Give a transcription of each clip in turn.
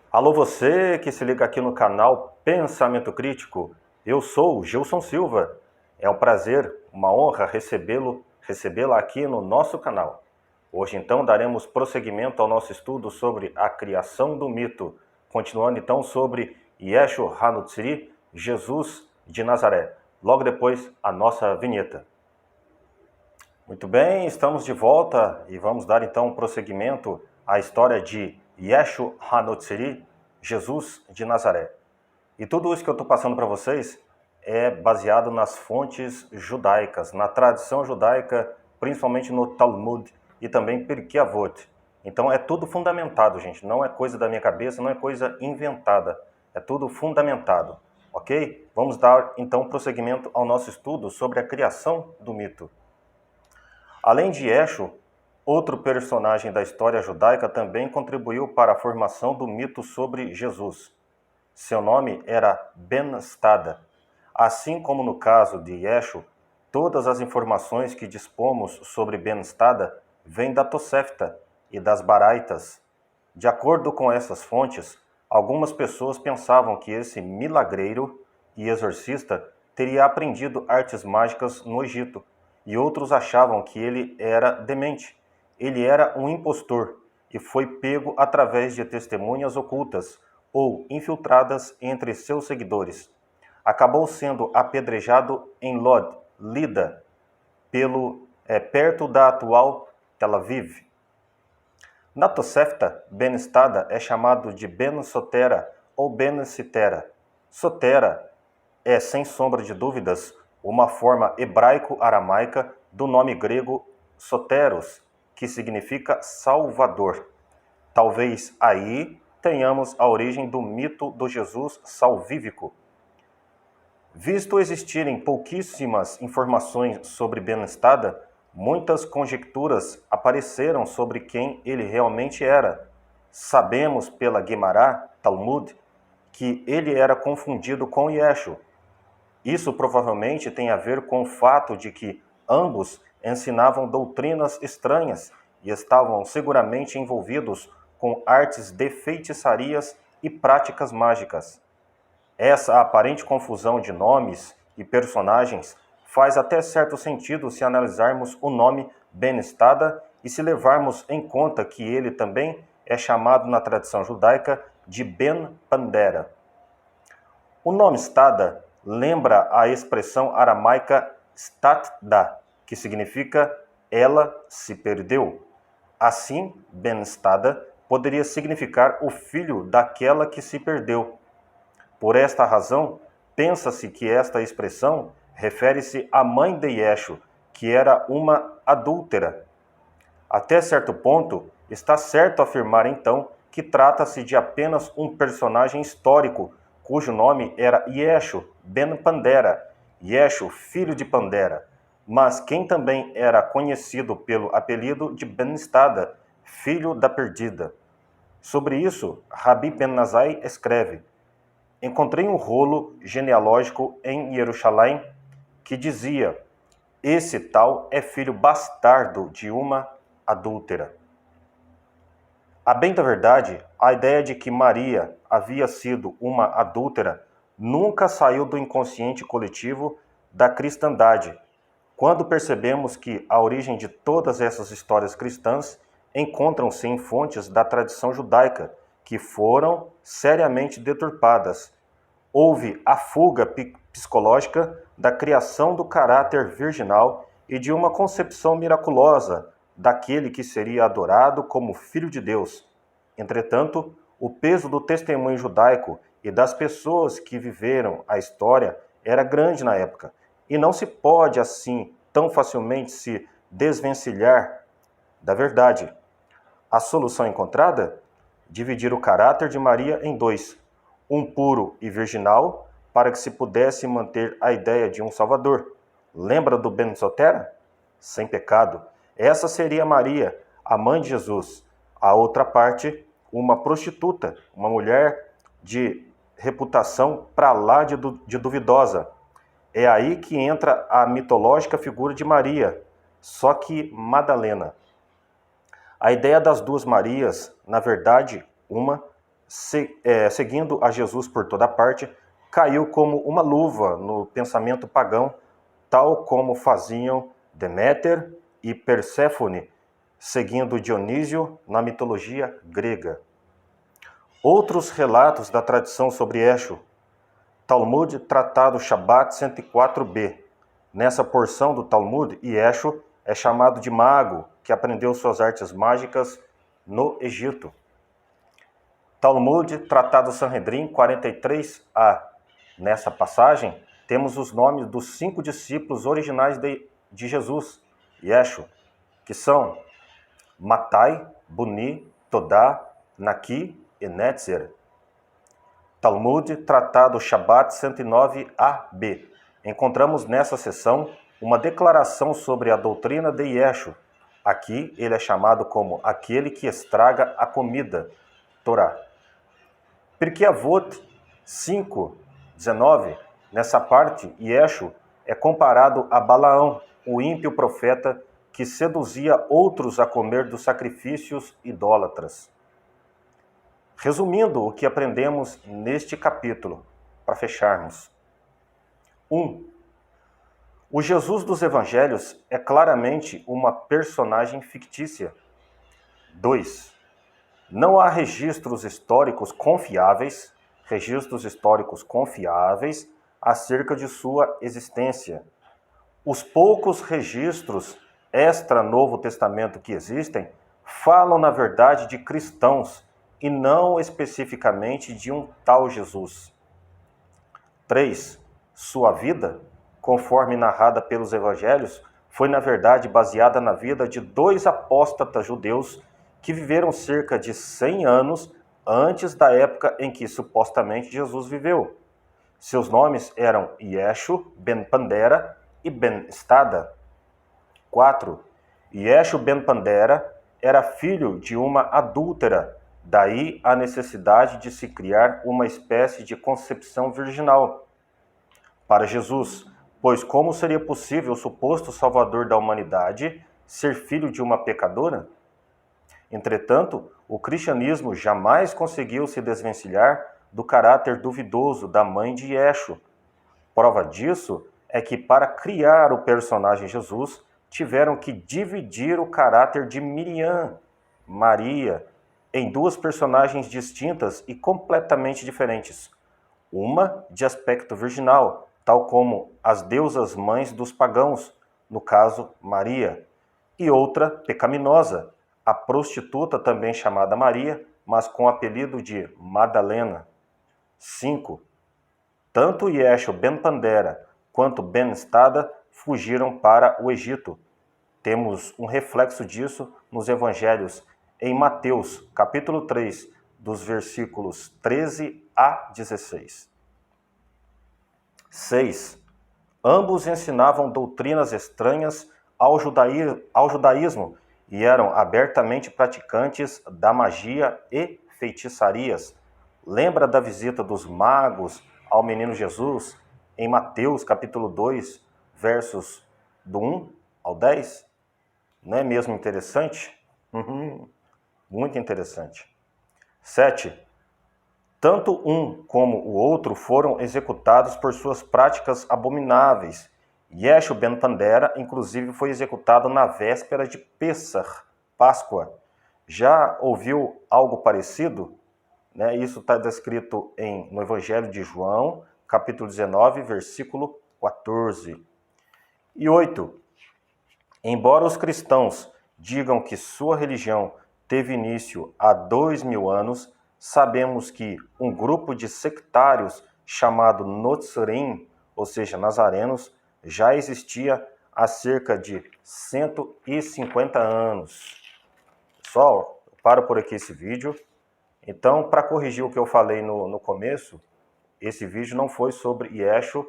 Alô você que se liga aqui no canal Pensamento Crítico. Eu sou o Gilson Silva. É um prazer, uma honra recebê-la aqui no nosso canal. Hoje então daremos prosseguimento ao nosso estudo sobre a criação do mito, continuando então sobre Yeshua HaNotzri, Jesus de Nazaré. Logo depois a nossa vinheta. Muito bem, estamos de volta e vamos dar então prosseguimento à história de Yeshua HaNotzri, Jesus de Nazaré. E tudo isso que eu estou passando para vocês é baseado nas fontes judaicas, na tradição judaica, principalmente no Talmud e também Pirkei Avot. Então é tudo fundamentado, gente. Não é coisa da minha cabeça, não é coisa inventada. É tudo fundamentado, ok? Vamos dar então prosseguimento ao nosso estudo sobre a criação do mito. Além de Yeshua, outro personagem da história judaica também contribuiu para a formação do mito sobre Jesus. Seu nome era Ben Stada. Assim como no caso de Yeshua, todas as informações que dispomos sobre Ben Stada vêm da Tosefta e das Baraitas. De acordo com essas fontes, algumas pessoas pensavam que esse milagreiro e exorcista teria aprendido artes mágicas no Egito, e outros achavam que ele era demente. Ele era um impostor e foi pego através de testemunhas ocultas ou infiltradas entre seus seguidores. Acabou sendo apedrejado em Lod, Lida, perto da atual Tel Aviv. Na Tosefta, Ben Stada é chamado de Ben Sotera ou Ben Sitera. Sotera é, sem sombra de dúvidas, uma forma hebraico-aramaica do nome grego Soteros, que significa Salvador. Talvez aí tenhamos a origem do mito do Jesus salvífico. Visto existirem pouquíssimas informações sobre Ben Stada, muitas conjecturas apareceram sobre quem ele realmente era. Sabemos pela Guemará, Talmud, que ele era confundido com Yeshua. Isso provavelmente tem a ver com o fato de que ambos ensinavam doutrinas estranhas e estavam seguramente envolvidos com artes de feitiçarias e práticas mágicas. Essa aparente confusão de nomes e personagens faz até certo sentido se analisarmos o nome Ben Stada e se levarmos em conta que ele também é chamado na tradição judaica de Ben Pandera. O nome Stada lembra a expressão aramaica statda, que significa ela se perdeu. Assim, Ben Stada poderia significar o filho daquela que se perdeu. Por esta razão, pensa-se que esta expressão refere-se à mãe de Yeshua, que era uma adúltera. Até certo ponto, está certo afirmar então que trata-se de apenas um personagem histórico, cujo nome era Yeshua Ben Pandera, Yeshua, filho de Pandera, mas quem também era conhecido pelo apelido de Ben Stada, filho da perdida. Sobre isso, Rabi Ben Nazai escreve: encontrei um rolo genealógico em Jerusalém que dizia: esse tal é filho bastardo de uma adúltera. A bem da verdade, a ideia de que Maria havia sido uma adúltera nunca saiu do inconsciente coletivo da cristandade, quando percebemos que a origem de todas essas histórias cristãs encontram-se em fontes da tradição judaica, que foram seriamente deturpadas. Houve a fuga psicológica da criação do caráter virginal e de uma concepção miraculosa daquele que seria adorado como Filho de Deus. Entretanto, o peso do testemunho judaico e das pessoas que viveram a história era grande na época, e não se pode assim tão facilmente se desvencilhar da verdade. A solução encontrada? Dividir o caráter de Maria em dois, um puro e virginal, para que se pudesse manter a ideia de um Salvador. Lembra do Ben Sotera? Sem pecado. Essa seria Maria, a mãe de Jesus. A outra parte, uma prostituta, uma mulher de reputação para lá de duvidosa. É aí que entra a mitológica figura de Maria, só que Madalena. A ideia das duas Marias, na verdade, uma, seguindo a Jesus por toda parte, caiu como uma luva no pensamento pagão, tal como faziam Deméter e Perséfone, seguindo Dionísio na mitologia grega. Outros relatos da tradição sobre Escho. Talmud, Tratado Shabat 104b. Nessa porção do Talmud, Escho é chamado de mago, que aprendeu suas artes mágicas no Egito. Talmud, Tratado Sanhedrin 43a. Nessa passagem, temos os nomes dos 5 discípulos originais de Jesus, Escho, que são Matai, Buni, Todá, Naqui e Netzer. Talmud, Tratado Shabat 109a-b. Encontramos nessa seção uma declaração sobre a doutrina de Escho. Aqui ele é chamado como aquele que estraga a comida, Torá. Pirkei Avot 5:19. Nessa parte, Escho é comparado a Balaão, o ímpio profeta que seduzia outros a comer dos sacrifícios idólatras. Resumindo o que aprendemos neste capítulo, para fecharmos. 1. O Jesus dos Evangelhos é claramente uma personagem fictícia. 2. Não há registros históricos confiáveis acerca de sua existência. Os poucos registros extra-Novo Testamento que existem falam, na verdade, de cristãos e não especificamente de um tal Jesus. 3. Sua vida, conforme narrada pelos evangelhos, foi na verdade baseada na vida de 2 apóstatas judeus que viveram cerca de 100 anos antes da época em que supostamente Jesus viveu. Seus nomes eram Escho ben Pandera e ben Stada. 4. Escho ben Pandera era filho de uma adúltera. Daí a necessidade de se criar uma espécie de concepção virginal para Jesus, pois como seria possível o suposto salvador da humanidade ser filho de uma pecadora? Entretanto, o cristianismo jamais conseguiu se desvencilhar do caráter duvidoso da mãe de Escho. Prova disso é que para criar o personagem Jesus, tiveram que dividir o caráter de Miriam, Maria, em 2 personagens distintas e completamente diferentes. Uma de aspecto virginal, tal como as deusas mães dos pagãos, no caso Maria, e outra pecaminosa, a prostituta também chamada Maria, mas com o apelido de Madalena. 5. Tanto Escho ben Pandera quanto ben Stada fugiram para o Egito. Temos um reflexo disso nos evangelhos em Mateus, capítulo 3, dos versículos 13 a 16. 6. Ambos ensinavam doutrinas estranhas ao judaísmo e eram abertamente praticantes da magia e feitiçarias. Lembra da visita dos magos ao menino Jesus em Mateus, capítulo 2, versos do 1 ao 10? Não é mesmo interessante? Muito interessante. 7. Tanto um como o outro foram executados por suas práticas abomináveis. Escho ben Pandera, inclusive, foi executado na véspera de Pessach, Páscoa. Já ouviu algo parecido? Isso está descrito no Evangelho de João, capítulo 19, versículo 14. E 8. Embora os cristãos digam que sua religião teve início há 2000 anos, sabemos que um grupo de sectários chamado Notzarim, ou seja, nazarenos, já existia há cerca de 150 anos. Pessoal, eu paro por aqui esse vídeo. Então, para corrigir o que eu falei no começo, esse vídeo não foi sobre Escho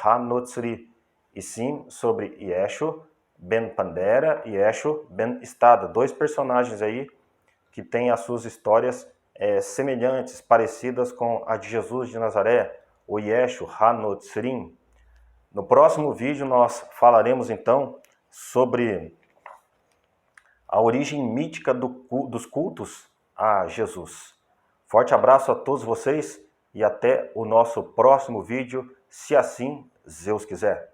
HaNotzri, e sim sobre Escho ben Pandera e Escho ben Stada, 2 personagens aí que têm as suas histórias semelhantes, parecidas com a de Jesus de Nazaré, o Escho HaNotzrim. No próximo vídeo nós falaremos então sobre a origem mítica dos cultos a Jesus. Forte abraço a todos vocês e até o nosso próximo vídeo, se assim Zeus quiser.